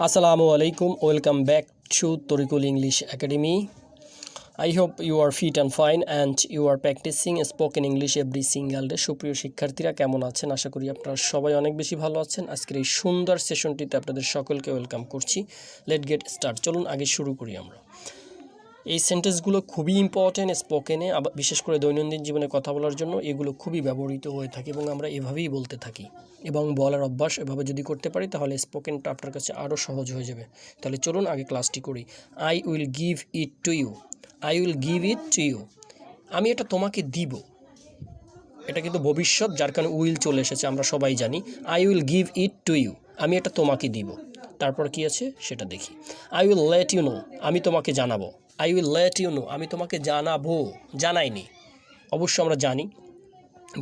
Assalamu alaikum. Welcome back to Torikul English Academy. I hope you are fit and fine and you are practicing spoken English every single day. সুপ্রিয় শিক্ষার্থীরা কেমন আছেন? আশা করি আপনারা সবাই অনেক বেশি ভালো আছেন। আজকের এই সুন্দর সেশনটিতে আপনাদের সকলকে ওয়েলকাম করছি। Late get start. চলুন আগে শুরু করি আমরা। এই সেন্টেন্সগুলো খুবই ইম্পর্টেন্ট স্পোকেনে, বিশেষ করে দৈনন্দিন জীবনে কথা বলার জন্য এগুলো খুবই ব্যবহৃত হয়ে থাকে এবং আমরা এভাবেই বলতে থাকি এবং বলার অভ্যাস এভাবে যদি করতে পারি তাহলে স্পোকেনটা আপনার কাছে আরও সহজ হয়ে যাবে। তাহলে চলুন আগে ক্লাসটি করি। I will give it to you. I will give it to you. আমি এটা তোমাকে দিব। এটা কিন্তু ভবিষ্যৎ, যার কারণে উইল চলে এসেছে, আমরা সবাই জানি। I will give it to you, আমি এটা তোমাকে দিব। তারপর কি আছে সেটা দেখি। I will let you know, আমি তোমাকে জানাবো। I will let you know, আমি তোমাকে জানাবো। জানাইনি, অবশ্য আমরা জানি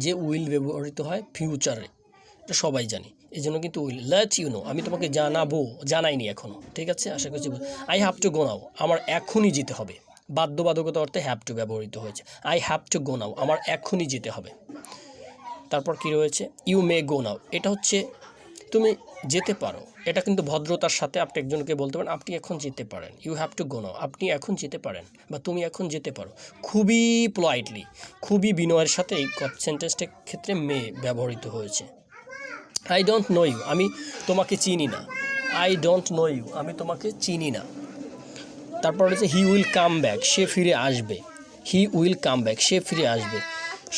যে উইল ব্যবহৃত হয় ফিউচারে, এটা সবাই জানি, এই জন্য কিন্তু উইল। লেট ইউ নো, আমি তোমাকে জানাবো, জানাইনি এখনও। ঠিক আছে, আশা করছি। আই হ্যাভ টু গো নাও, আমার এখনই যেতে হবে। বাধ্যবাধকতা অর্থে হ্যাভ টু ব্যবহৃত হয়েছে। আই হ্যাভ টু গো নাও, আমার এখনই যেতে হবে। তারপর কি রয়েছে? ইউ মে গো নাও, এটা হচ্ছে তুমি যেতে পারো। এটা কিন্তু ভদ্রতার সাথে আপনি একজনকে বলতে পারেন আপনি এখন যেতে পারেন। ইউ হ্যাভ টু গো নাও, আপনি এখন যেতে পারেন বা তুমি এখন যেতে পারো। খুবই পোলাইটলি, খুবই বিনয়ের সাথে এই সেন্টেন্সটার ক্ষেত্রে মে ব্যবহৃত হয়েছে। আই ডোন্ট নো ইউ, আমি তোমাকে চিনি না। আই ডোন্ট নো ইউ, আমি তোমাকে চিনি না। তারপর হচ্ছে হি উইল কাম ব্যাক, সে ফিরে আসবে। হি উইল কাম ব্যাক, সে ফিরে আসবে।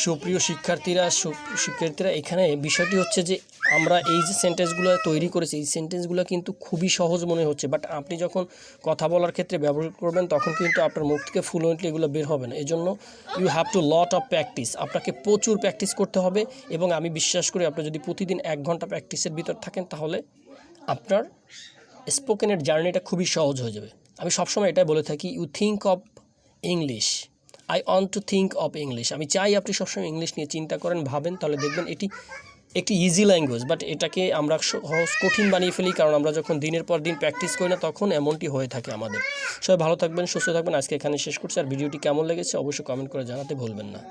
সুপ্রিয় শিক্ষার্থীরা এখানে বিষয়টি হচ্ছে যে আমরা এই যে সেন্টেন্সগুলো তৈরি করেছি, এই সেন্টেন্সগুলো কিন্তু খুবই সহজ মনে হচ্ছে, বাট আপনি যখন কথা বলার ক্ষেত্রে ব্যবহার করবেন তখন কিন্তু আপনার মুখ থেকে ফ্লুয়েন্টলি এগুলো বের হবে না। এই জন্য you have to lot of practice, আপনাকে প্রচুর প্র্যাকটিস করতে হবে। এবং আমি বিশ্বাস করি আপনি যদি প্রতিদিন 1 ঘন্টা প্র্যাকটিসের ভিতর থাকেন তাহলে আপনার স্পোকেনের জার্নিটা খুবই সহজ হয়ে যাবে। আমি সবসময় এটাই বলে থাকি, you think of English, I want to think of English. আমি চাই আপনি সবসময় ইংলিশ নিয়ে চিন্তা করেন, ভাবেন, তাহলে দেখবেন এটি একটি ইজি ল্যাঙ্গুয়েজ। বাট এটাকে আমরা সহজ কঠিন বানিয়ে ফেলি, কারণ আমরা যখন দিনের পর দিন প্র্যাকটিস করি না তখন এমনটি হয়ে থাকে আমাদের। সবাই ভালো থাকবেন, সুস্থ থাকবেন। আজকে এখানে শেষ করছি। আর ভিডিওটি কেমন লেগেছে অবশ্যই কমেন্ট করে জানাতে ভুলবেন না।